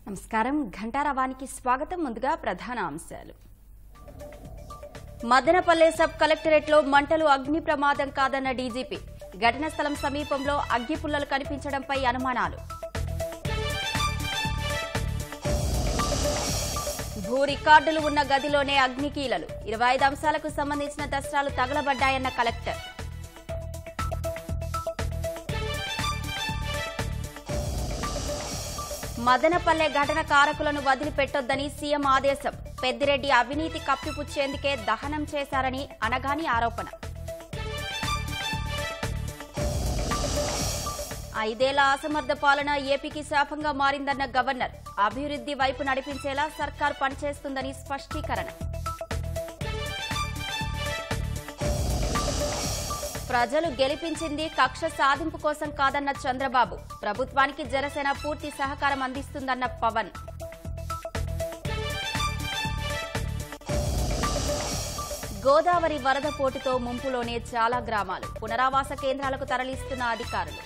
నమస్కారం ఘంటారావానికి స్వాగతం. ముందుగా ప్రధాన అంశాలు. మదనపల్లె సబ్ కలెక్టరేట్లో మంటలు అగ్ని ప్రమాదం కాదన్న డీజీపీ. ఘటనా స్థలం సమీపంలో అగ్గిపుల్లలు కనిపించడంపై అనుమానాలు. భూ రికార్డులు ఉన్న గదిలోనే అగ్నికీలలు. 25 అంశాలకు సంబంధించిన దస్త్రాలు తగలబడ్డాయన్న కలెక్టర్. మదనపల్లె ఘటన కారకులను వదిలిపెట్టొద్దని సీఎం ఆదేశం. పెద్దిరెడ్డి అవినీతి కప్పిపుచ్చేందుకే దహనం చేశారని అనగాని ఆరోపణ. 5 ఏళ్ల అసమర్థ పాలన ఏపీకి శాపంగా మారిందన్న గవర్నర్. అభివృద్ధి వైపు నడిపించేలా సర్కార్ పనిచేస్తుందని స్పష్టీకరణ. ప్రజలు గెలిపించింది కక్ష సాధింపు కోసం కాదన్న చంద్రబాబు. ప్రభుత్వానికి జనసేన పూర్తి సహకారం అందిస్తుందన్న పవన్. గోదావరి వరద పోటుతో ముంపులోనే చాలా గ్రామాలు. పునరావాస కేంద్రాలకు తరలిస్తున్న అధికారులు.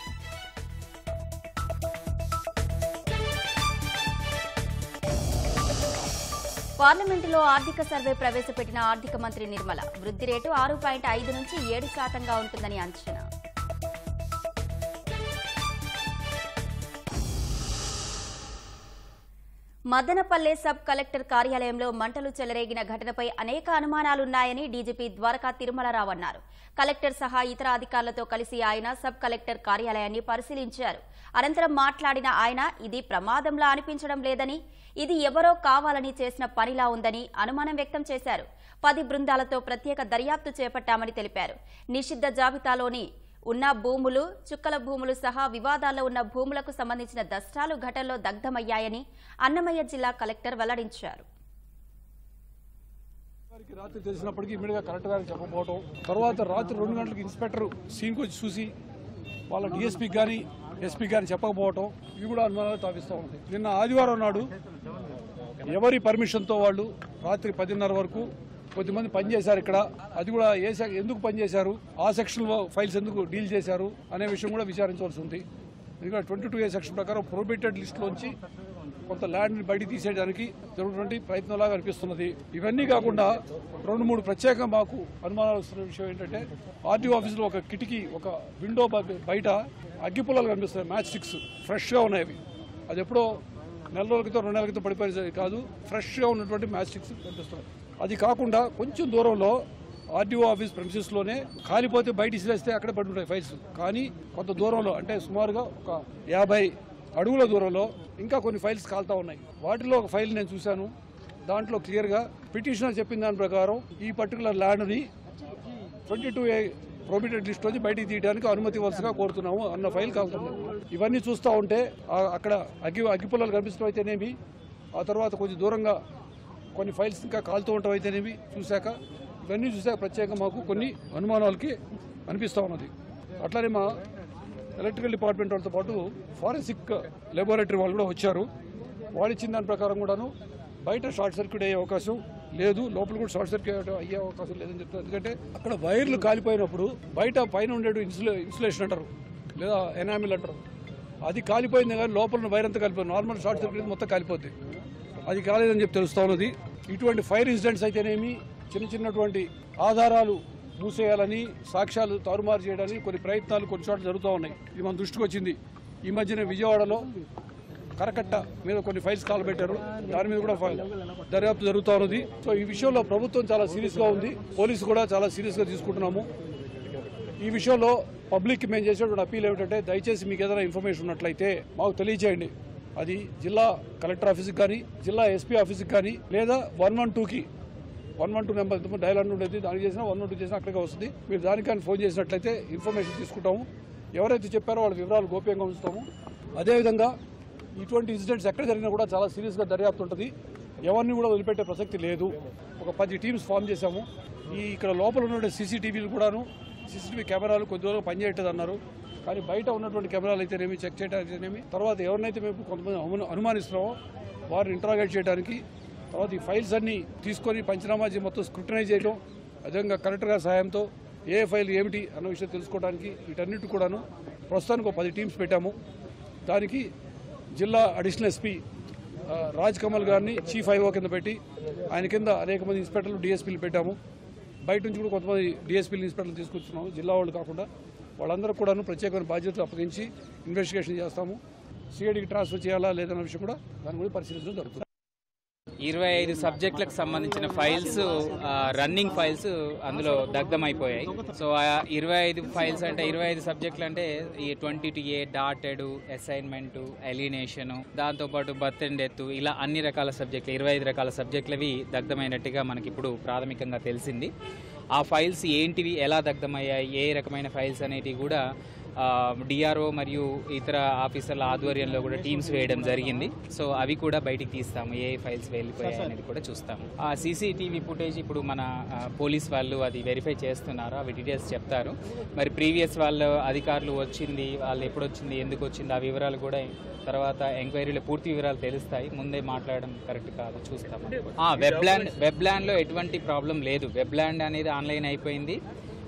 పార్లమెంటులో ఆర్థిక సర్వే ప్రవేశపెట్టిన ఆర్థిక మంత్రి నిర్మల. వృద్ధి రేటు 6.5 నుంచి 7% ఉంటుందని అంచనా. మదనపల్లె సబ్ కలెక్టర్ కార్యాలయంలో మంటలు చెలరేగిన ఘటనపై అనేక అనుమానాలున్నాయని డీజీపీ ద్వారకా తిరుమలరావు అన్నారు. కలెక్టర్ సహా ఇతర అధికారులతో కలిసి ఆయన సబ్ కలెక్టర్ కార్యాలయాన్ని పరిశీలించారు. అనంతరం మాట్లాడిన ఆయన ఇది ప్రమాదంలా అనిపించడం లేదని, ఇది ఎవరో కావాలని చేసిన పనిలా ఉందని అనుమానం వ్యక్తం చేశారు. 10 బృందాలతో ప్రత్యేక దర్యాప్తు చేపట్టామని తెలిపారు. నిషిద్ధ జాబితాలోని ఉన్న భూములు, చుక్కల భూములు సహా వివాదాల్లో ఉన్న భూములకు సంబంధించిన దస్త్రాలు ఘటనలో దగ్ధమయ్యాయని అన్నమయ్య జిల్లా కలెక్టర్ వెల్లడించారు. రాత్రి తెలిసినప్పటికీ ఇమ్మీడియట్గా కలెక్టర్ గారికి చెప్పకపోవడం, తర్వాత రాత్రి 2 గంటలకు ఇన్స్పెక్టర్ సీన్కి వచ్చి చూసి వాళ్ళ డిఎస్పీకి కానీ ఎస్పీకి కానీ చెప్పకపోవడం, ఇవి కూడా అనుమానాలు తావిస్తూ ఉంటాయి. నిన్న ఆదివారం నాడు ఎవరి పర్మిషన్తో వాళ్ళు రాత్రి 10:30 వరకు కొద్దిమంది పనిచేశారు ఇక్కడ. అది కూడా ఎందుకు పనిచేశారు, ఆ సెక్షన్ ఫైల్స్ ఎందుకు డీల్ చేశారు అనే విషయం కూడా విచారించవలసి ఉంది. ఎందుకంటే 22A సెక్షన్ ప్రకారం ప్రొహిబిటెడ్ లిస్టులోంచి కొంత ల్యాండ్ని బయటికి తీసేయడానికి జరుగుతున్న ప్రయత్నంలాగా అనిపిస్తున్నది. ఇవన్నీ కాకుండా 2-3 ప్రత్యేకంగా మాకు అనుమానాలు వస్తున్న విషయం ఏంటంటే, ఆర్టీఓ ఆఫీసులో ఒక కిటికీ, ఒక విండో బయట అగ్గిపుల్లలు కనిపిస్తున్నాయి. మ్యాచ్ స్టిక్స్ ఫ్రెష్గా ఉన్నాయి. అవి అది ఎప్పుడో 1 నెల క్రితం 2 నెలల క్రితం పడిపోయేది కాదు, ఫ్రెష్గా ఉన్నటువంటి మ్యాచ్ స్టిక్స్ కనిపిస్తున్నాయి. అది కాకుండా కొంచెం దూరంలో ఆర్టీఓ ఆఫీస్ ప్రెమిసెస్లోనే కాలిపోతే బయట ఇసిరేస్తే అక్కడే పడి ఉంటాయి ఫైల్స్. కానీ కొంత దూరంలో, అంటే సుమారుగా ఒక 50 అడుగుల దూరంలో ఇంకా కొన్ని ఫైల్స్ కాలుతా ఉన్నాయి. వాటిలో ఒక ఫైల్ నేను చూశాను. దాంట్లో క్లియర్గా పిటిషనర్ చెప్పిన దాని ప్రకారం ఈ పర్టికులర్ ల్యాండ్ని 22A ప్రొహిబిటెడ్ లిస్ట్ నుంచి బయటికి తీయడానికి అనుమతి వరుసగా కోరుతున్నాము అన్న ఫైల్ కాలుతుంది. ఇవన్నీ చూస్తూ ఉంటే అక్కడ అగ్గిపుల్లలు కనిపిస్తూ అయితేనేమి, ఆ తర్వాత కొంచెం దూరంగా కొన్ని ఫైల్స్ ఇంకా కాలుతూ ఉండటం అయితేనేమి ఇవన్నీ చూసాక ప్రత్యేకంగా మాకు కొన్ని అనుమానాలకి అనిపిస్తూ ఉన్నది. అట్లానే మా ఎలక్ట్రికల్ డిపార్ట్మెంట్ వాళ్ళతో పాటు ఫారెన్సిక్ లెబొరేటరీ వాళ్ళు కూడా వచ్చారు. వాళ్ళు ఇచ్చిన దాని ప్రకారం కూడాను బయట షార్ట్ సర్క్యూట్ అయ్యే అవకాశం లేదు, లోపల కూడా షార్ట్ సర్క్యూట్ అయ్యే అవకాశం లేదని చెప్తారు. ఎందుకంటే అక్కడ వైర్లు కాలిపోయినప్పుడు బయట పైన ఉండే ఇన్సులేషన్ అంటారు, లేదా ఎనామిల్ అంటారు, అది కాలిపోయింది. కానీ లోపల వైర్ అంతా కాలిపోయింది. నార్మల్ షార్ట్ సర్క్యూట్ మొత్తం కాలిపోద్ది. అది కాలేదని చెప్పి తెలుస్తూ ఉన్నది. ఇటువంటి ఫైర్ ఇన్సిడెంట్స్ అయితేనేమి, చిన్నటువంటి ఆధారాలు మూసేయాలని, సాక్ష్యాలు తారుమారు చేయడానికి కొన్ని ప్రయత్నాలు కొన్ని చోట్ల జరుగుతూ ఉన్నాయి. ఇది మన దృష్టికి వచ్చింది. ఈ మధ్యన విజయవాడలో కరకట్ట మీద కొన్ని ఫైల్స్ కాలబెట్టారు. దాని మీద కూడా దర్యాప్తు జరుగుతూ ఉన్నది. సో ఈ విషయంలో ప్రభుత్వం చాలా సీరియస్గా ఉంది, పోలీసు కూడా చాలా సీరియస్గా తీసుకుంటున్నాము. ఈ విషయంలో పబ్లిక్కి మేము చేసేటువంటి అప్పీల్ ఏమిటంటే, దయచేసి మీకు ఏదైనా ఇన్ఫర్మేషన్ ఉన్నట్లయితే మాకు తెలియజేయండి. అది జిల్లా కలెక్టర్ ఆఫీస్కి కానీ, జిల్లా ఎస్పీ ఆఫీస్కి కానీ, లేదా 112కి 112 నెంబర్ డయల్ అంటూ ఉండేది, దానికి చేసినా 112 చేసినా అక్కడికే వస్తుంది. మీరు దానికని ఫోన్ చేసినట్లయితే ఇన్ఫర్మేషన్ తీసుకుంటాము. ఎవరైతే చెప్పారో వాళ్ళ వివరాలు గోప్యంగా ఉంచుతాము. అదేవిధంగా ఇటువంటి ఇన్సిడెంట్స్ ఎక్కడ జరిగినా కూడా చాలా సీరియస్గా దర్యాప్తు ఉంటుంది. ఎవరిని కూడా వదిలిపెట్టే ప్రసక్తి లేదు. ఒక 10 టీమ్స్ ఫామ్ చేశాము. ఇక్కడ లోపల ఉన్న సీసీటీవీలు కూడాను, సీసీటీవీ కెమెరాలు కొద్ది రోజులు పనిచేయట్లేదు అన్నారు. కానీ బయట ఉన్నటువంటి కెమెరాలు అయితేనేమి, చెక్ చేయడానికి అయితేనేమి, తర్వాత ఎవరినైతే మేము కొంతమంది అనుమానిస్తున్నామో వారిని ఇంట్రాగేట్ చేయడానికి, తర్వాత ఈ ఫైల్స్ అన్ని తీసుకొని పంచనామా మొత్తం స్క్రూటనైజ్ చేయడం, అదేవిధంగా కలెక్టర్ గారి సహాయంతో ఏ ఫైల్ ఏమిటి అన్న విషయం తెలుసుకోవడానికి వీటన్నిటి కూడాను ప్రస్తుతానికి 10 టీమ్స్ పెట్టాము. దానికి జిల్లా అడిషనల్ ఎస్పీ రాజ్ కమల్ గారిని చీఫ్ ఐఓ కింద పెట్టి ఆయన కింద అనేక మంది ఇన్స్పెక్టర్లు డిఎస్పీలు పెట్టాము. బయట నుంచి కూడా కొంతమంది డిఎస్పీలు ఇన్స్పెక్టర్లు తీసుకొచ్చున్నాము. జిల్లా వాళ్ళు కాకుండా వాళ్ళందరూ కూడాను ప్రత్యేకమైన బాధ్యతలు అప్పగించి ఇన్వెస్టిగేషన్ చేస్తాము. సిఐడికి ట్రాన్స్ఫర్ చేయాలా లేదన్న విషయం కూడా దాని గురించి పరిశీలించడం జరుగుతుంది. 25 సబ్జెక్టులకు సంబంధించిన ఫైల్స్, రన్నింగ్ ఫైల్స్ అందులో దగ్ధమైపోయాయి. సో ఆ 25 ఫైల్స్ అంటే 25 సబ్జెక్టులు అంటే ఈ 20TA, డాటెడ్, అసైన్మెంట్, ఎలినేషన్, దాంతోపాటు బర్త్ అండ్ డెత్, ఇలా అన్ని రకాల సబ్జెక్టులు 25 రకాల సబ్జెక్టులవి దగ్ధమైనట్టుగా మనకి ఇప్పుడు ప్రాథమికంగా తెలిసింది. ఆ ఫైల్స్ ఏంటివి, ఎలా దగ్ధమయ్యాయి, ఏ రకమైన ఫైల్స్ అనేటివి కూడా డిఆర్ఓ మరియు ఇతర ఆఫీసర్ల ఆధ్వర్యంలో కూడా టీమ్స్ వేయడం జరిగింది. సో అవి కూడా బయటికి తీస్తాము, ఏ ఫైల్స్ వెళ్ళిపోయాయి అనేది కూడా చూస్తాము. ఆ సీసీటీవీ ఫుటేజ్ ఇప్పుడు మన పోలీస్ వాళ్ళు అది వెరిఫై చేస్తున్నారు, అవి డీటెయిల్స్ చెప్తారు. మరి ప్రీవియస్ వాళ్ళ అధికారులు వచ్చింది, వాళ్ళు ఎప్పుడు వచ్చింది, ఎందుకు వచ్చింది, ఆ వివరాలు కూడా తర్వాత ఎంక్వైరీలో పూర్తి వివరాలు తెలుస్తాయి. ముందే మాట్లాడడం కరెక్ట్ కాదు, చూస్తాము. వెబ్లాండ్లో ఎటువంటి ప్రాబ్లం లేదు. వెబ్లాండ్ అనేది ఆన్లైన్ అయిపోయింది.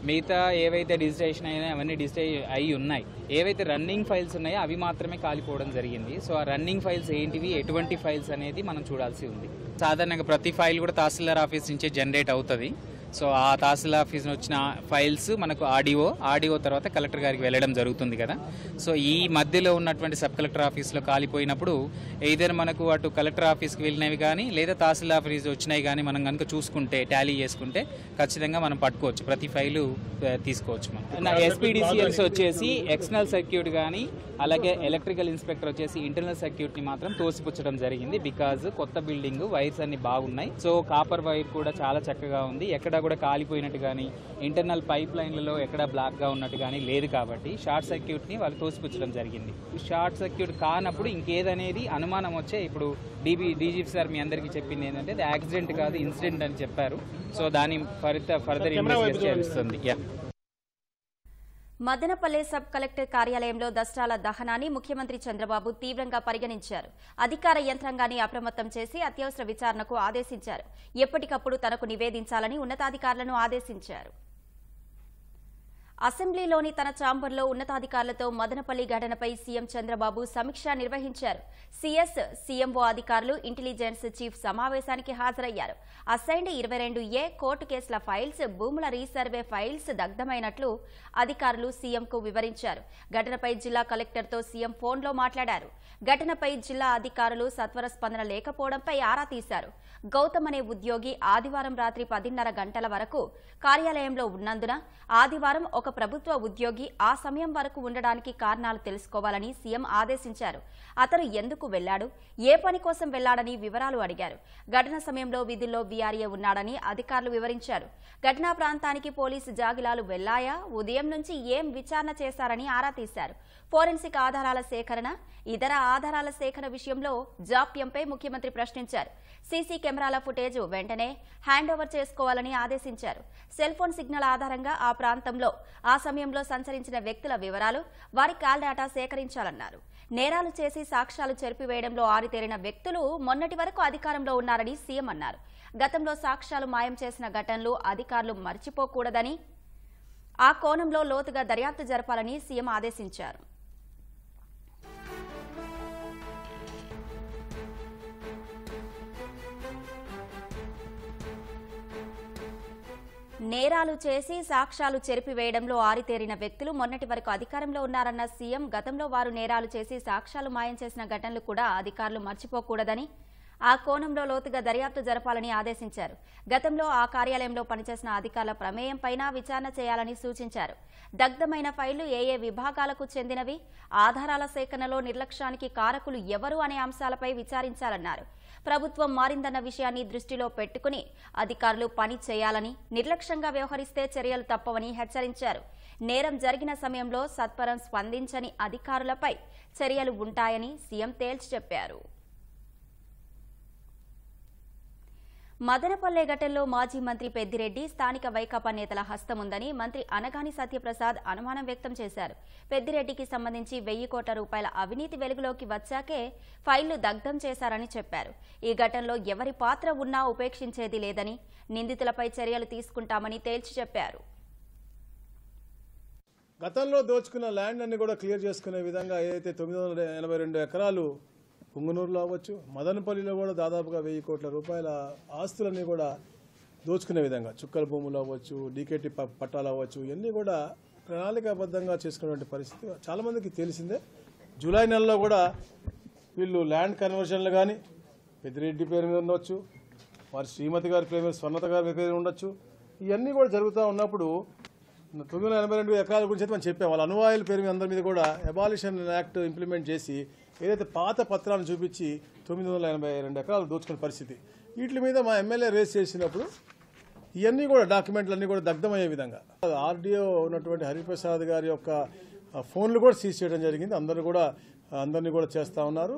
మిగతా ఏవైతే డిజిటైజేషన్ అయినాయో అవన్నీ డిజిటైజ్ అయి ఉన్నాయి. ఏవైతే రన్నింగ్ ఫైల్స్ ఉన్నాయో అవి మాత్రమే కాలిపోవడం జరిగింది. సో ఆ రన్నింగ్ ఫైల్స్ ఏంటివి, ఎటువంటి ఫైల్స్ అనేది మనం చూడాల్సి ఉంది. సాధారణంగా ప్రతి ఫైల్ కూడా తహసీల్దార్ ఆఫీస్ నుంచే జనరేట్ అవుతుంది. సో ఆ తహసీల్దార్ ఆఫీస్ వచ్చిన ఫైల్స్ మనకు ఆర్డీఓ తర్వాత కలెక్టర్ గారికి వెళ్ళడం జరుగుతుంది కదా. సో ఈ మధ్యలో ఉన్నటువంటి సబ్ కలెక్టర్ ఆఫీస్లో కాలిపోయినప్పుడు ఏదైనా మనకు అటు కలెక్టర్ ఆఫీస్కి వెళ్ళినవి కానీ లేదా తహసీల్దార్ ఆఫీస్ వచ్చినాయి కానీ మనం కనుక చూసుకుంటే, టాలీ చేసుకుంటే ఖచ్చితంగా మనం పట్టుకోవచ్చు, ప్రతి ఫైలు తీసుకోవచ్చు. మనం ఎస్పీడీసీఎల్స్ వచ్చేసి ఎక్స్టర్నల్ సర్క్యూట్ కానీ అలాగే ఎలక్ట్రికల్ ఇన్స్పెక్టర్ వచ్చేసి ఇంటర్నల్ సర్క్యూట్ని మాత్రం తోసిపుచ్చడం జరిగింది. బికాజ్ కొత్త బిల్డింగ్, వైర్స్ అన్ని బాగున్నాయి. సో కాపర్ వైర్ కూడా చాలా చక్కగా ఉంది, ఎక్కడ కూడా కాలిపోయినట్టు కానీ ఇంటర్నల్ పైప్ లైన్లలో ఎక్కడ బ్లాక్గా ఉన్నట్టు కానీ లేదు. కాబట్టి షార్ట్ సర్క్యూట్ని వాళ్ళు తోసిపుచ్చడం జరిగింది. షార్ట్ సర్క్యూట్ కానప్పుడు ఇంకేదనేది అనుమానం వచ్చే ఇప్పుడు డీజీపీ సార్ మీ అందరికీ చెప్పింది ఏంటంటే ఇది యాక్సిడెంట్ కాదు, ఇన్సిడెంట్ అని చెప్పారు. సో దాని ఫర్దర్ ఇన్వెస్టిగేషన్ చేస్తుంది. మదనపల్లె సబ్ కలెక్టర్ కార్యాలయంలో దస్త్రాల దహనాన్ని ముఖ్యమంత్రి చంద్రబాబు తీవ్రంగా పరిగణించారు. అధికార యంత్రాంగాన్ని అప్రమత్తం చేసి అత్యవసర విచారణకు ఆదేశించారు. ఎప్పటికప్పుడు తనకు నివేదించాలని ఉన్నతాధికారులను ఆదేశించారు. అసెంబ్లీలోని తన ఛాంబర్లో ఉన్నతాధికారులతో మదనపల్లి ఘటనపై సీఎం చంద్రబాబు సమీక్ష నిర్వహించారు. సీఎస్, సీఎంఓ అధికారులు ఇంటెలిజెన్స్ చీఫ్ సమావేశానికి హాజరయ్యారు. అసైన్డ్ 22A కోర్టు కేసుల ఫైల్స్, భూముల రీసర్వే ఫైల్స్ దగ్ధమైనట్లు అధికారులు సీఎంకు వివరించారు. ఘటనపై జిల్లా కలెక్టర్తో సీఎం ఫోన్లో మాట్లాడారు. ఘటనపై జిల్లా అధికారులు సత్వర స్పందన లేకపోవడంపై ఆరా తీశారు. గౌతమ్ అనే ఉద్యోగి ఆదివారం రాత్రి 10:30 గంటల వరకు కార్యాలయంలో ఉన్నందున ఆదివారం ఒక ప్రభుత్వ ఉద్యోగి ఆ సమయం వరకు ఉండడానికి కారణాలు తెలుసుకోవాలని సీఎం ఆదేశించారు. అతను ఎందుకు వెళ్లాడు, ఏ పని కోసం వెళ్లాడని వివరాలు అడిగారు. ఘటన సమయంలో విధుల్లో వీఆర్ఏ ఉన్నాడని అధికారులు వివరించారు. ఘటనా ప్రాంతానికి పోలీసు జాగిలాలు వెళ్లాయా, ఉదయం నుంచి ఏం విచారణ చేశారని ఆరా తీశారు. ఫోరెన్సిక్ ఆధారాల సేకరణ, ఇతర ఆధారాల సేకరణ విషయంలో జాప్యంపై ముఖ్యమంత్రి ప్రశ్నించారు. సీసీ కెమెరాల ఫుటేజ్ వెంటనే హ్యాండ్ ఓవర్ చేసుకోవాలని ఆదేశించారు. సెల్ ఫోన్ సిగ్నల్ ఆధారంగా ఆ ప్రాంతంలో ఆ సమయంలో సంచరించిన వ్యక్తుల వివరాలు, వారి కాల్ డేటా సేకరించాలన్నారు. నేరాలు చేసి సాక్ష్యాలు చెరిపివేయడంలో ఆరితేరిన వ్యక్తులు మొన్నటి వరకు అధికారంలో ఉన్నారని సీఎం అన్నారు. గతంలో సాక్ష్యాలు మాయం చేసిన ఘటనలు అధికారులు మర్చిపోకూడదని, ఆ కోణంలో లోతుగా దర్యాప్తు జరపాలని సీఎం ఆదేశించారు. నేరాలు చేసి సాక్ష్యాలు చెరిపివేయడంలో ఆరితేరిన వ్యక్తులు మొన్నటి వరకు అధికారంలో ఉన్నారన్న సీఎం, గతంలో వారు నేరాలు చేసి సాక్ష్యాలు మాయం చేసిన ఘటనలు కూడా అధికారులు మర్చిపోకూడదని, ఆ కోణంలో లోతుగా దర్యాప్తు జరపాలని ఆదేశించారు. గతంలో ఆ కార్యాలయంలో పనిచేసిన అధికారుల ప్రమేయంపైన విచారణ చేయాలని సూచించారు. దగ్ధమైన ఫైళ్లు ఏ ఏ విభాగాలకు చెందినవి, ఆధారాల సేకరణలో నిర్లక్ష్యానికి కారకులు ఎవరు అనే అంశాలపై విచారించాలన్నారు. ప్రభుత్వం మారిందన్న విషయాన్ని దృష్టిలో పెట్టుకుని అధికారులు పని చేయాలని, నిర్లక్ష్యంగా వ్యవహరిస్తే చర్యలు తప్పవని హెచ్చరించారు. నేరం జరిగిన సమయంలో సత్వరం స్పందించని అధికారులపై చర్యలు ఉంటాయని సీఎం తేల్చి చెప్పారు. మదనపల్లె ఘటనలో మాజీ మంత్రి పెద్దిరెడ్డి, స్థానిక వైకాపా నేతల హస్తముందని మంత్రి అనగాని సత్యప్రసాద్ అనుమానం వ్యక్తం చేశారు. పెద్దిరెడ్డికి సంబంధించి 1000 కోట్ల రూపాయల అవినీతి వెలుగులోకి వచ్చాకే ఫైళ్లు దగ్ధం చేశారని చెప్పారు. ఈ ఘటనలో ఎవరి పాత్ర ఉన్నా ఉపేక్షించేది లేదని, నిందితులపై చర్యలు తీసుకుంటామని తేల్చి చెప్పారు. గతంలో దోచుకున్న ల్యాండ్ అన్ని కూడా క్లియర్ చేసుకునే విధంగా ఏదైతే 982 ఎకరాలు పుంగనూరులో అవ్వచ్చు, మదనపల్లిలో కూడా దాదాపుగా 1000 కోట్ల రూపాయల ఆస్తులన్నీ కూడా దోచుకునే విధంగా చుక్కల భూములు అవ్వచ్చు, డీకేటీ పట్టాలు అవ్వచ్చు, ఇవన్నీ కూడా ప్రణాళికాబద్ధంగా చేసుకునే పరిస్థితి చాలామందికి తెలిసిందే. జూలై నెలలో కూడా వీళ్ళు ల్యాండ్ కన్వర్షన్లు కానీ పెద్దిరెడ్డి పేరు మీద ఉండొచ్చు, వారి శ్రీమతి గారి పేరు మీద, స్వర్ణత గారి పేరు ఉండొచ్చు. ఇవన్నీ కూడా జరుగుతూ ఉన్నప్పుడు 982 ఎకరాల గురించి అయితే మనం చెప్పాం. వాళ్ళ అనువాయుల పేరు మీద అందరి మీద కూడా అబాలిషన్ యాక్ట్ ఇంప్లిమెంట్ చేసి ఏదైతే పాత పత్రాలను చూపించి 982 ఎకరాలు దోచుకునే పరిస్థితి. వీటి మీద మా ఎమ్మెల్యే రేస్ చేసినప్పుడు ఇవన్నీ కూడా డాక్యుమెంట్లన్నీ కూడా దగ్ధమయ్యే విధంగా ఆర్డీఓ ఉన్నటువంటి హరిప్రసాద్ గారి యొక్క ఫోన్లు కూడా సీజ్ చేయడం జరిగింది. అందరినీ కూడా చేస్తూ ఉన్నారు.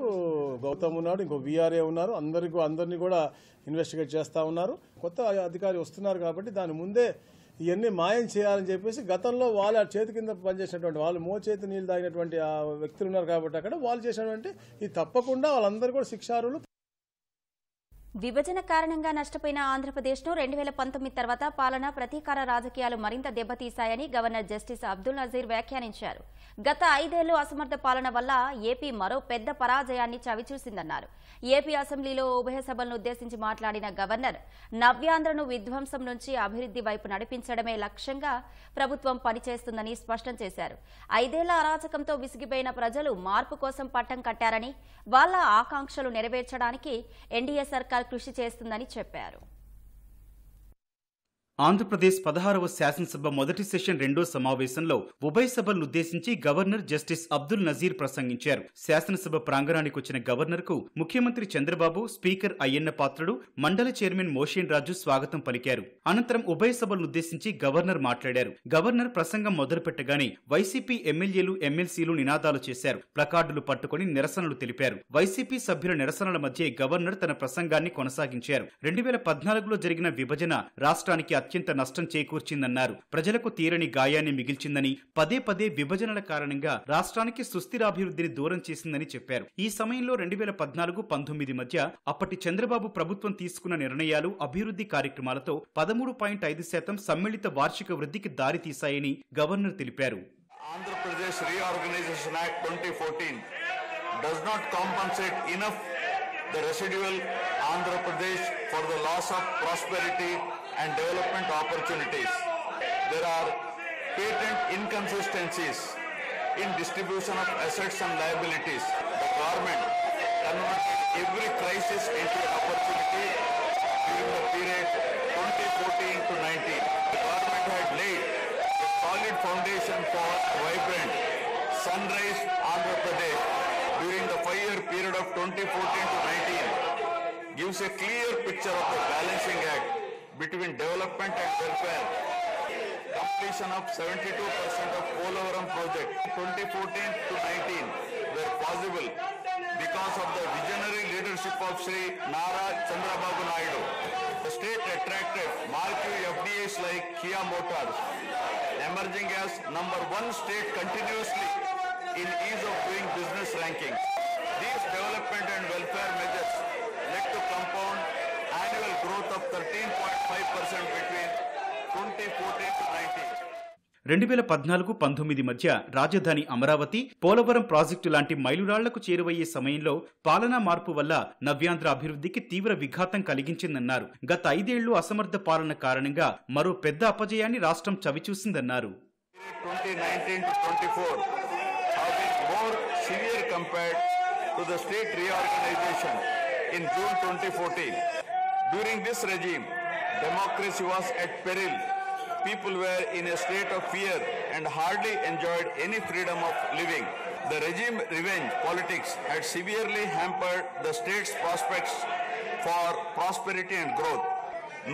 గౌతమ్ ఉన్నాడు, ఇంకో వీఆర్ఏ ఉన్నారు, అందరినీ కూడా ఇన్వెస్టిగేట్ చేస్తూ ఉన్నారు. కొత్త అధికారి వస్తున్నారు కాబట్టి దాని ముందే ఇవన్నీ మాయం చేయాలని చెప్పేసి గతంలో వాళ్ళ చేతి కింద పనిచేసినటువంటి వాళ్ళు మోచేతి నీళ్ళు తాగినటువంటి ఆ వ్యక్తులు ఉన్నారు కాబట్టి అక్కడ వాళ్ళు చేసినటువంటి ఇది తప్పకుండా వాళ్ళందరూ కూడా శిక్షార్హులు. విభజన కారణంగా నష్టపోయిన ఆంధ్రప్రదేశ్ను 2019 తర్వాత పాలన ప్రతీకార రాజకీయాలు మరింత దెబ్బతీశాయని గవర్నర్ జస్టిస్ అబ్దుల్ నజీర్ వ్యాఖ్యానించారు. గత 5 ఏళ్లు అసమర్థ పాలన వల్ల ఏపీ మరో పెద్ద పరాజయాన్ని చవిచూసిందన్నారు. ఏపీ అసెంబ్లీలో ఉభయ సభలను ఉద్దేశించి మాట్లాడిన గవర్నర్ నవ్యాంధ్రను విధ్వంసం నుంచి అభివృద్ధి వైపు నడిపించడమే లక్ష్యంగా ప్రభుత్వం పనిచేస్తుందని స్పష్టం చేశారు. 5 ఏళ్ల అరాచకంతో విసిగిపోయిన ప్రజలు మార్పు కోసం పట్టం కట్టారని, వాళ్ల ఆకాంక్షలు నెరవేర్చడానికి ఎన్డీఏ సర్కార్ కృషి చేస్తుందని చెప్పారు. ఆంధ్రప్రదేశ్ 16వ శాసనసభ మొదటి సెషన్ 2వ సమావేశంలో ఉభయ సభలను ఉద్దేశించి గవర్నర్ జస్టిస్ అబ్దుల్ నజీర్ ప్రసంగించారు. శాసనసభ ప్రాంగణానికి వచ్చిన గవర్నర్ కు ముఖ్యమంత్రి చంద్రబాబు, స్పీకర్ అయ్యన్న పాత్రుడు, మండలి చైర్మన్ మోషేన్ రాజు స్వాగతం పలికారు. అనంతరం ఉభయ సభలను ఉద్దేశించి గవర్నర్ మాట్లాడారు. గవర్నర్ ప్రసంగం మొదలుపెట్టగానే వైసీపీ ఎమ్మెల్యేలు, ఎమ్మెల్సీలు నినాదాలు చేశారు. ప్లకార్డులు పట్టుకుని నిరసనలు తెలిపారు. వైసీపీ సభ్యుల నిరసనల మధ్య గవర్నర్ తన ప్రసంగాన్ని కొనసాగించారు. 2014లో జరిగిన విభజన రాష్ట్రానికి అత్యంత నష్టం చేకూర్చిందన్నారు. ప్రజలకు తీరని గాయాన్ని మిగిల్చిందని, పదే పదే విభజనల కారణంగా రాష్ట్రానికి సుస్థిరాభివృద్ధిని దూరం చేసిందని చెప్పారు. ఈ సమయంలో 2014-19 మధ్య అప్పటి చంద్రబాబు ప్రభుత్వం తీసుకున్న నిర్ణయాలు, అభివృద్ధి కార్యక్రమాలతో 13.5% సమ్మిళిత వార్షిక వృద్ధికి దారి తీశాయని గవర్నర్ తెలిపారు. Andhra Pradesh reorganisation act 2014 does not compensate enough the residual Andhra Pradesh for the loss of prosperity and development opportunities. There are patent inconsistencies in distribution of assets and liabilities. The government converted every crisis into an opportunity during the period 2014 to 19. The government had laid a solid foundation for vibrant sunrise Andhra Pradesh during the 5-year period of 2014 to 19. Gives a clear picture of the balancing act between development and welfare. Completion of 72% of Polavaram project 2014 to 19 were possible because of the visionary leadership of Sri Nara Chandrababu Naidu. The state attracted marquee FDIs like Kia Motors, emerging as #1 state continuously in ease of doing business rankings. These development and welfare measures led to compound annual growth of 13.5% between 2014 to 19. 2014-19 మధ్య రాజధాని Amaravati, Polavaram project లాంటి మైలురాళ్లకు చేరువయ్యే సమయంలో పాలనా మార్పు వల్ల నవ్యాంధ్ర అభివృద్ధికి తీవ్ర విఘాతం కలిగించిందన్నారు. గత 5 ఏళ్లు అసమర్థ పాలన కారణంగా మరో పెద్ద అపజయాన్ని రాష్ట్రం చవిచూసిందన్నారు. 2019 to 24 have been more severe compared to the state reorganization in June 2014. During this regime, democracy was at peril. People were in a state of fear and hardly enjoyed any freedom of living. The regime revenge politics had severely hampered the state's prospects for prosperity and growth.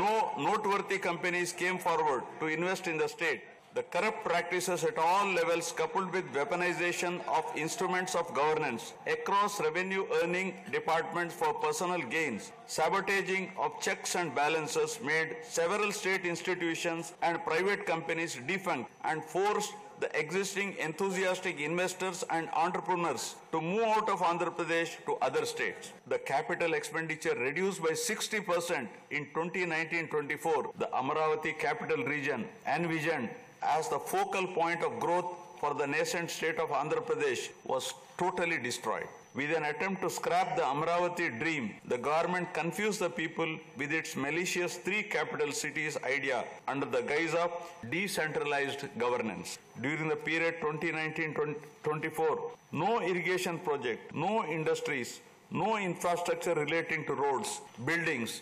No noteworthy companies came forward to invest in the state. The corrupt practices at all levels, coupled with weaponization of instruments of governance across revenue earning departments for personal gains, sabotaging of checks and balances made several state institutions and private companies defunct and forced the existing enthusiastic investors and entrepreneurs to move out of Andhra Pradesh to other states. The capital expenditure reduced by 60% in 2019-24. The Amaravati capital region envisioned as the focal point of growth for the nascent state of Andhra Pradesh was totally destroyed. With an attempt to scrap the Amravati dream, the government confused the people with its malicious 3 capital cities idea under the guise of decentralized governance. During the period 2019-24, no irrigation project, no industries, no infrastructure relating to roads, buildings,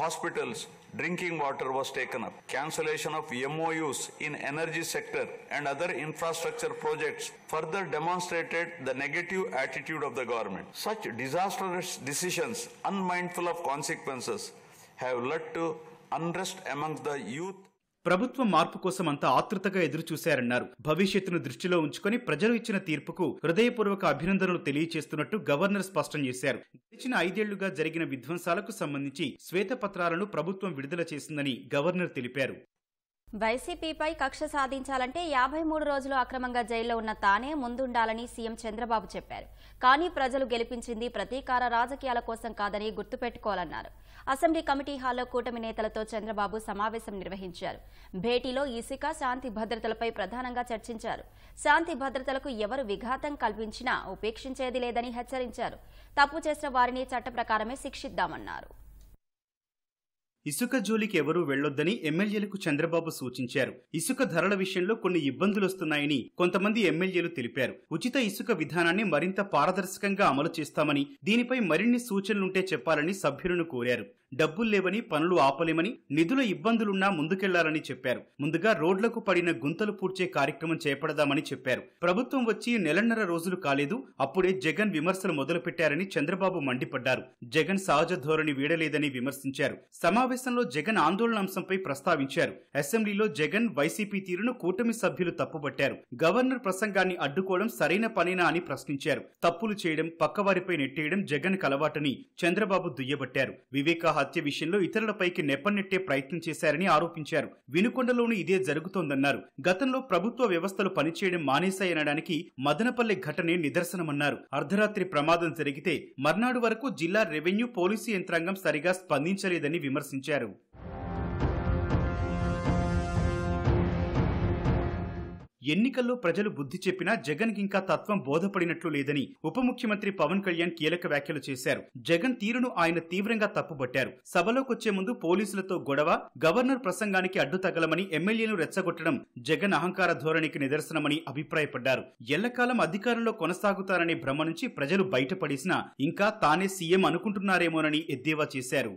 hospitals, drinking water was taken up. Cancellation of MOUs in energy sector and other infrastructure projects further demonstrated the negative attitude of the government. Such disastrous decisions, unmindful of consequences, have led to unrest amongst the youth. ప్రభుత్వం మార్పు కోసం అంతా ఆతృతగా ఎదురు చూశారన్నారు. భవిష్యత్తును దృష్టిలో ఉంచుకొని ప్రజలు ఇచ్చిన తీర్పుకు హృదయపూర్వక అభినందనలు తెలియజేస్తున్నట్టు గవర్నర్ స్పష్టం చేశారు. గడిచిన 5 ఏళ్లుగా జరిగిన విధ్వంసాలకు సంబంధించి శ్వేతపత్రాలను ప్రభుత్వం విడుదల చేసిందని గవర్నర్ తెలిపారు. వైసీపీపై కక్ష సాధించాలంటే 53 రోజులు అక్రమంగా జైల్లో ఉన్న తానే ముందుండాలని సీఎం చంద్రబాబు చెప్పారు. కానీ ప్రజలు గెలిపించింది ప్రతీకార రాజకీయాల కోసం కాదని గుర్తుపెట్టుకోవాలన్నారు. అసెంబ్లీ కమిటీ హాల్లో కూటమి నేతలతో చంద్రబాబు సమావేశం నిర్వహించారు. భేటీలో ఇసుక, శాంతి భద్రతలపై ప్రధానంగా చర్చించారు. శాంతి భద్రతలకు ఎవరు విఘాతం కల్పించినా ఉపేక్షించేది లేదని హెచ్చరించారు. తప్పు చేసిన వారిని చట్ట ప్రకారమే శిక్షిద్దామన్నారు. ఇసుక జోలికి ఎవరూ వెళ్లొద్దని ఎమ్మెల్యేలకు చంద్రబాబు సూచించారు. ఇసుక ధరల విషయంలో కొన్ని ఇబ్బందులొస్తున్నాయని కొంతమంది ఎమ్మెల్యేలు తెలిపారు. ఉచిత ఇసుక విధానాన్ని మరింత పారదర్శకంగా అమలు చేస్తామని, దీనిపై మరిన్ని సూచనలుంటే చెప్పాలని సభ్యులను కోరారు. డబ్బులు లేవని, పనులు ఆపలేమని, నిధుల ఇబ్బందులున్నా ముందుకెళ్లాలని చెప్పారు. ముందుగా రోడ్లకు పడిన గుంతలు పూడ్చే కార్యక్రమం చేపడదామని చెప్పారు. ప్రభుత్వం వచ్చి 1.5 రోజులు కాలేదు, అప్పుడే జగన్ విమర్శలు మొదలుపెట్టారని చంద్రబాబు మండిపడ్డారు. జగన్ సహజ ధోరణి వీడలేదని విమర్శించారు. సమావేశంలో జగన్ ఆందోళన అంశంపై ప్రస్తావించారు. అసెంబ్లీలో జగన్, వైసీపీ తీరును కూటమి సభ్యులు తప్పుపట్టారు. గవర్నర్ ప్రసంగాన్ని అడ్డుకోవడం సరైన పనేనా అని ప్రశ్నించారు. తప్పులు చేయడం, పక్కవారిపై నెట్టేయడం జగన్ కలవాటని చంద్రబాబు దుయ్యబట్టారు. వివేక హత్య విషయంలో ఇతరులపైకి నెప్పనెట్టే ప్రయత్నం చేశారని ఆరోపించారు. వినుకొండలోనూ ఇదే జరుగుతోందన్నారు. గతంలో ప్రభుత్వ వ్యవస్థలు పనిచేయడం మానేశాయనడానికి మదనపల్లె ఘటనే నిదర్శనమన్నారు. అర్ధరాత్రి ప్రమాదం జరిగితే మర్నాడు వరకు జిల్లా రెవెన్యూ, పోలీసు యంత్రాంగం సరిగా స్పందించలేదని విమర్శించారు. ఎన్నికల్లో ప్రజలు బుద్ధి చెప్పినా జగన్ ఇంకా తత్వం బోధపడినట్లు లేదని ఉప ముఖ్యమంత్రి పవన్ కళ్యాణ్ కీలక వ్యాఖ్యలు చేశారు. జగన్ తీరును ఆయన తీవ్రంగా తప్పుపట్టారు. సభలోకొచ్చే ముందు పోలీసులతో గొడవ, గవర్నర్ ప్రసంగానికి అడ్డు తగలమని ఎమ్మెల్యేను రెచ్చగొట్టడం జగన్ అహంకార ధోరణికి నిదర్శనమని అభిప్రాయపడ్డారు. ఎల్లకాలం అధికారంలో కొనసాగుతారనే భ్రమ నుంచి ప్రజలు బయటపడేసినా ఇంకా తానే సీఎం అనుకుంటున్నారేమోనని ఎద్దేవా చేశారు.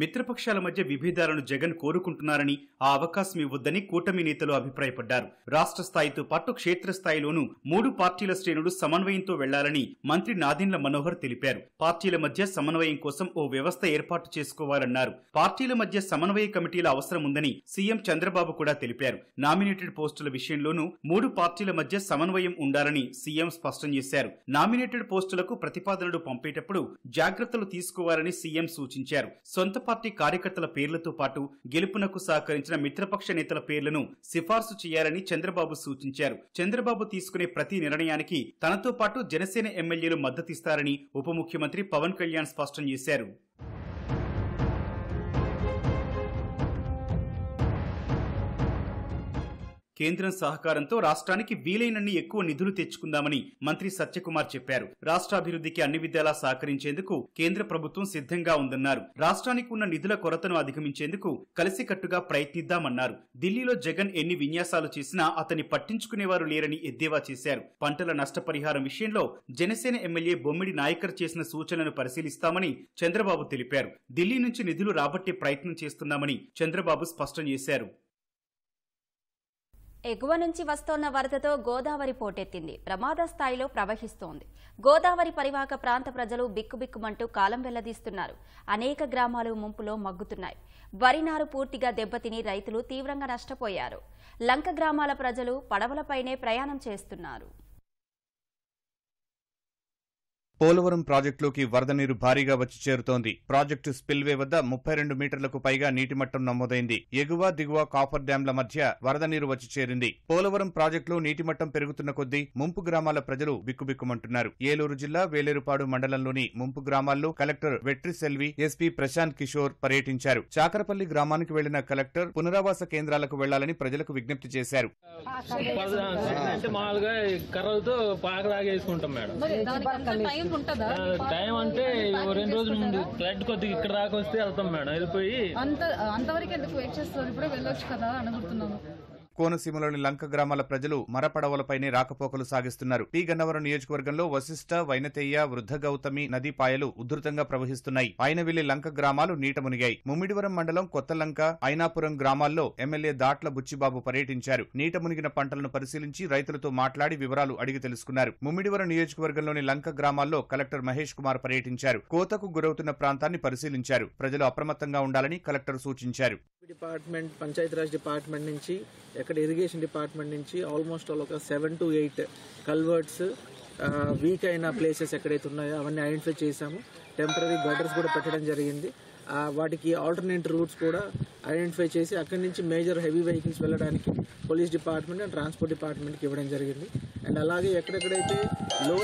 మిత్రపక్షాల మధ్య విభేదాలను జగన్ కోరుకుంటున్నారని, ఆ అవకాశం ఇవ్వొద్దని కూటమి నేతలు అభిప్రాయపడ్డారు. రాష్ట్ర స్థాయితో పాటు క్షేత్రస్థాయిలోనూ 3 పార్టీల శ్రేణులు సమన్వయంతో వెళ్లాలని మంత్రి నాదెండ్ల మనోహర్ తెలిపారు. పార్టీల మధ్య సమన్వయం కోసం ఓ వ్యవస్థ ఏర్పాటు చేసుకోవాలన్నారు. పార్టీల మధ్య సమన్వయ కమిటీల అవసరం ఉందని సీఎం చంద్రబాబు కూడా తెలిపారు. నామినేటెడ్ పోస్టుల విషయంలోనూ 3 పార్టీల మధ్య సమన్వయం ఉండాలని సీఎం స్పష్టం చేశారు. నామినేటెడ్ పోస్టులకు ప్రతిపాదనలు పంపేటప్పుడు జాగ్రత్తలు తీసుకోవాలని సీఎం సూచించారు. సొంత పార్టీ కార్యకర్తల పేర్లతో పాటు గెలుపునకు సహకరించిన మిత్రపక్ష నేతల పేర్లను సిఫార్సు చేయాలని చంద్రబాబు సూచించారు. చంద్రబాబు తీసుకునే ప్రతి నిర్ణయానికి తనతో పాటు జనసేన ఎమ్మెల్యేలు మద్దతిస్తారని ఉప ముఖ్యమంత్రి పవన్ కళ్యాణ్ స్పష్టం చేశారు. కేంద్రం సహకారంతో రాష్ట్రానికి వీలైనన్ని ఎక్కువ నిధులు తెచ్చుకుందామని మంత్రి సత్యకుమార్ చెప్పారు. రాష్ట్రాభివృద్ధికి అన్ని విధాలా సహకరించేందుకు కేంద్ర ప్రభుత్వం సిద్ధంగా ఉందన్నారు. రాష్ట్రానికి ఉన్న నిధుల కొరతను అధిగమించేందుకు కలిసికట్టుగా ప్రయత్నిద్దామన్నారు. ఢిల్లీలో జగన్ ఎన్ని విన్యాసాలు చేసినా అతన్ని పట్టించుకునేవారు లేరని ఎద్దేవా చేశారు. పంటల నష్టపరిహారం విషయంలో జనసేన ఎమ్మెల్యే బొమ్మిడి నాయకర్ చేసిన సూచనలను పరిశీలిస్తామని చంద్రబాబు తెలిపారు. ఢిల్లీ నుంచి నిధులు రాబట్టే ప్రయత్నం చేస్తున్నామని చంద్రబాబు స్పష్టం చేశారు. ఎగువ నుంచి వస్తోన్న వరదతో గోదావరి పోటెత్తింది. ప్రమాద స్థాయిలో ప్రవహిస్తోంది. గోదావరి పరివాహక ప్రాంత ప్రజలు బిక్కుబిక్కుమంటూ కాలం వెళ్లదీస్తున్నారు. అనేక గ్రామాలు ముంపులో మగ్గుతున్నాయి. వరి నారు పూర్తిగా దెబ్బతిని రైతులు తీవ్రంగా నష్టపోయారు. లంక గ్రామాల ప్రజలు పడవలపైనే ప్రయాణం చేస్తున్నారు. పోలవరం ప్రాజెక్టులోకి వరద నీరు భారీగా వచ్చి చేరుతోంది. ప్రాజెక్టు స్పిల్వే వద్ద 32 మీటర్లకు పైగా నీటి మట్టం నమోదైంది. ఎగువ దిగువ కాఫర్ డ్యాంల మధ్య వరద నీరు వచ్చి చేరింది. పోలవరం ప్రాజెక్టులో నీటి మట్టం పెరుగుతున్న కొద్దీ ముంపు గ్రామాల ప్రజలు బిక్కుబిక్కుమంటున్నారు. ఏలూరు జిల్లా వేలేరుపాడు మండలంలోని ముంపు గ్రామాల్లో కలెక్టర్ వెట్రి సెల్వి, ఎస్పీ ప్రశాంత్ కిషోర్ పర్యటించారు. చాకరపల్లి గ్రామానికి వెళ్లిన కలెక్టర్ పునరావాస కేంద్రాలకు వెళ్లాలని ప్రజలకు విజ్ఞప్తి చేశారు. టైం అంటే 2 రోజుల ముందు ఫ్లడ్ కొద్దిగా ఇక్కడ దాకా వస్తే వెళ్తాం మేడం. వెళ్ళిపోయి అంతవరకు ఎందుకు వెయిట్ చేస్తారు? ఇప్పుడే వెళ్ళొచ్చు కదా అని అనుకుంటున్నాము. కోనసీమలోని లంక గ్రామాల ప్రజలు మరపడవలపైనే రాకపోకలు సాగిస్తున్నారు. పి గన్నవరం నియోజకవర్గంలో వశిష్ట, వైనతేయ, వృద్ధ గౌతమి నదీ పాయలు ఉధృతంగా ప్రవహిస్తున్నాయి. అయినవిల్లి లంక గ్రామాలు నీట మునిగాయి. ముమ్మిడివరం మండలం కొత్తలంక, ఐనాపురం గ్రామాల్లో ఎమ్మెల్యే దాట్ల బుచ్చిబాబు పర్యటించారు. నీట మునిగిన పంటలను పరిశీలించి రైతులతో మాట్లాడి వివరాలు అడిగి తెలుసుకున్నారు. ముమ్మిడివరం నియోజకవర్గంలోని లంక గ్రామాల్లో కలెక్టర్ మహేష్ కుమార్ పర్యటించారు. కోతకు గురవుతున్న ప్రాంతాన్ని పరిశీలించారు. ప్రజలు అప్రమత్తంగా ఉండాలని కలెక్టర్ సూచించారు. డిపార్ట్మెంట్, పంచాయతీరాజ్ డిపార్ట్మెంట్ నుంచి, ఎక్కడ ఇరిగేషన్ డిపార్ట్మెంట్ నుంచి ఆల్మోస్ట్ ఒక 7 to 8 కల్వర్ట్స్ వీక్ అయిన ప్లేసెస్ ఎక్కడైతే ఉన్నాయో అవన్నీ ఐడెంటిఫై చేశాము. టెంపరీ గటర్స్ కూడా పెట్టడం జరిగింది. వాటికి ఆల్టర్నేట్ రూట్స్ కూడా ఐడెంటిఫై చేసి అక్కడి నుంచి మేజర్ హెవీ వెహికల్స్ వెళ్ళడానికి పోలీస్ డిపార్ట్మెంట్ అండ్ ట్రాన్స్పోర్ట్ డిపార్ట్మెంట్కి ఇవ్వడం జరిగింది. అండ్ అలాగే ఎక్కడెక్కడైతే లో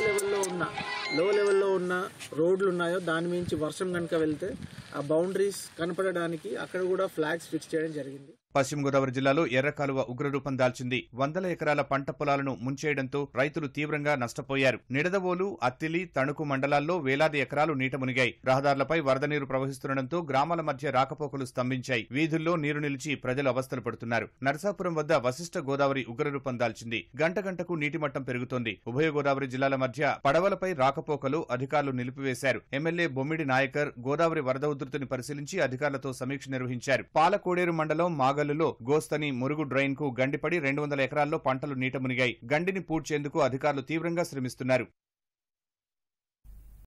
లెవెల్లో ఉన్న రోడ్లు ఉన్నాయో దాని మించి వర్షం కనుక వెళ్తే ఆ బౌండరీస్ కనపడడానికి అక్కడ కూడా ఫ్లాగ్స్ ఫిక్స్ చేయడం జరిగింది. పశ్చిమ గోదావరి జిల్లాలో ఎర్రకాలువ ఉగ్రరూపం దాల్చింది. 100 ఎకరాల పంట పొలాలను ముంచేయడంతో రైతులు తీవ్రంగా నష్టపోయారు. నిడదవోలు, అత్తిలి, తణుకు మండలాల్లో వేలాది ఎకరాలు నీట మునిగాయి. రహదారులపై వరద నీరు ప్రవహిస్తుండటంతో గ్రామాల మధ్య రాకపోకలు స్తంభించాయి. వీధుల్లో నీరు నిలిచి ప్రజలు అవస్థలు పడుతున్నారు. నరసాపురం వద్ద వశిష్ట గోదావరి ఉగ్రరూపం దాల్చింది. గంట గంటకు నీటి మట్టం పెరుగుతోంది. ఉభయ గోదావరి జిల్లాల మధ్య పడవలపై రాకపోకలు అధికారులు నిలిపివేశారు. ఎమ్మెల్యే బొమ్మిడి నాయకర్ గోదావరి వరద ఉధృతిని పరిశీలించి అధికారులతో సమీక్ష నిర్వహించారు. పాలకోడేరు మండలం మాగల్లులో గోస్తని మురుగు డ్రైన్ కు గండిపడి 200 ఎకరాల్లో పంటలు నీట మునిగాయి. గండిని పూడ్చేందుకు అధికారులు తీవ్రంగా శ్రమిస్తున్నారు.